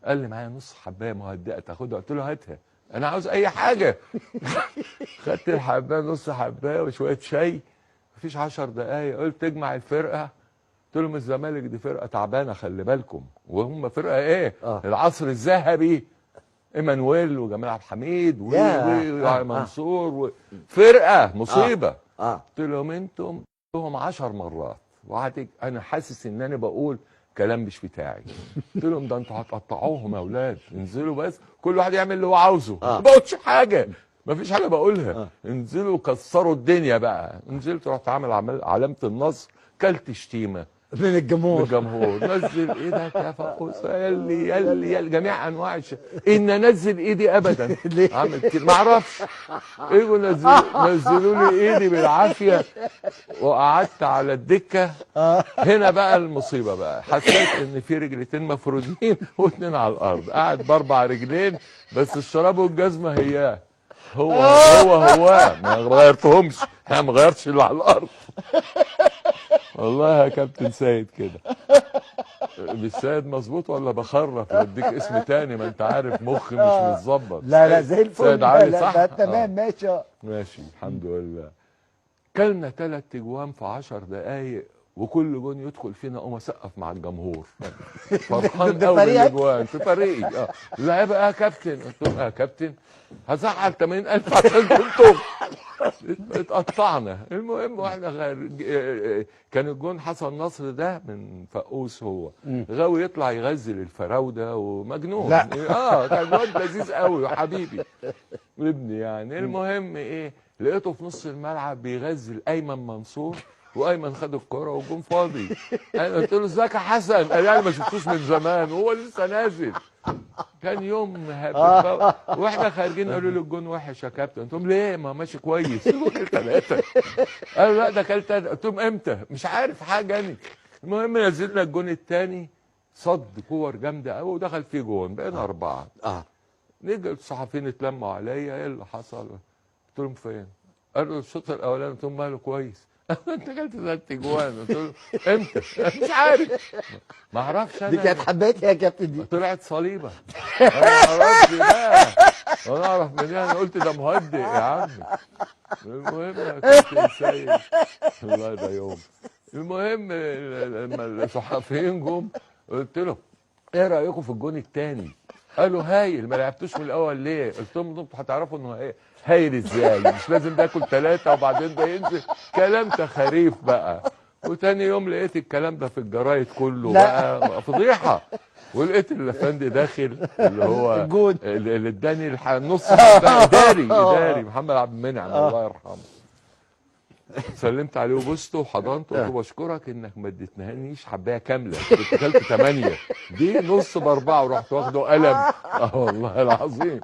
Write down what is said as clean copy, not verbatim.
قال لي معايا نص حبايه مهدئه تاخدها، قلت له هاتها انا عاوز اي حاجه. خدت الحبايه، نص حبايه وشويه شاي. مفيش 10 دقايق قلت اجمع الفرقه. قلت لهم الزمالك دي فرقه تعبانه خلي بالكم، وهم فرقه ايه؟ العصر الذهبي، ايمانويل وجمال عبد الحميد وعلي منصور فرقه مصيبه. قلت لهم انتم لهم 10 مرات وعدك انا حاسس ان انا بقول كلام مش بتاعي. قلت لهم ده انتوا هتقطعوهم يا اولاد، انزلوا بس كل واحد يعمل اللي هو عاوزه. ما بقولش حاجه، ما فيش حاجه بقولها. انزلوا كسروا الدنيا بقى. نزلت رحت عامل علامه النصر، كلت شتيمه من الجمهور. نزل ايدك يا فقوس، يلي جميع انواع ان انزل ايدي ابدا. عامل كده ما اعرفش. ايوه نزلوا لي ايدي بالعافيه وقعدت على الدكه. هنا بقى المصيبه بقى، حسيت ان في رجلتين مفرودين واتنين على الارض، قاعد باربع رجلين بس الشراب والجزمه هياه. هو ما غيرتهمش، انا ما غيرتش اللي على الارض. والله يا كابتن سيد كده. مش سيد مظبوط ولا بخرف واديك اسم تاني؟ ما انت عارف مخي مش متظبط. لا زي الفل. سيد علي صح؟ لا تمام ماشي. ماشي الحمد لله. كلنا 3 اجوان في 10 دقايق، وكل جون يدخل فينا اقوم اسقف مع الجمهور. فرحان قوي بالاجوان في فريقي. لا بقى يا كابتن، قلت لهم يا كابتن هزعل 80,000 عشان كنتم اتقطعنا. المهم واحنا كان الجون حسن نصر ده من فقوس، هو غاوي يطلع يغزل الفراوده ومجنون. لا كان واد لذيذ قوي وحبيبي ابني يعني. المهم ايه، لقيته في نص الملعب بيغزل ايمن منصور، وايمن خد الكرة والجون فاضي. انا قلت له ازيك يا حسن؟ قال لي انا ما شفتوش من زمان وهو لسه نازل. كان يوم هبل. واحنا خارجين قالوا لي الجون وحش يا كابتن. قلت لهم ليه؟ ما ماشي كويس. هو كل 3. قالوا لا ده كل 3. قلت لهم امتى؟ مش عارف حاجه يعني. المهم نزلنا الجون الثاني، صد كور جامده قوي ودخل فيه جون، بقينا 4. نيجي الصحفيين اتلموا عليا، ايه اللي حصل؟ قلت لهم فين؟ قالوا الشوط الاولاني. قلت لهم ماله كويس؟ انت جبت 3 اجوان. قلت له امتى؟ مش عارف، ما اعرفش انا. دي كانت حبايتي يا كابتن دي. طلعت صليبه. انا ما اعرفش بقى، وانا اعرف منين؟ انا قلت ده مهدئ يا عم. المهم يا كابتن سيد الله ده يوم. المهم لما الصحفيين جم قلت لهم ايه رايكم في الجون الثاني؟ قالوا هايل. ما لعبتوش من الاول ليه؟ قلت لهم انتوا هتعرفوا انه ايه هايل ازاي، مش لازم ناكل 3 وبعدين ده ينزل. كلام تخاريف بقى. وتاني يوم لقيت الكلام ده في الجرايد كله بقى فضيحه. ولقيت الافندي داخل اللي هو اللي اداني النص اداري محمد عبد المنعم الله يرحمه. سلمت عليه وبوسته وحضنته وقلت له بشكرك انك ما اديتنيش حبايه كامله، كنت اكلت 8 دي نص ب4 ورحت واخده قلم. والله العظيم.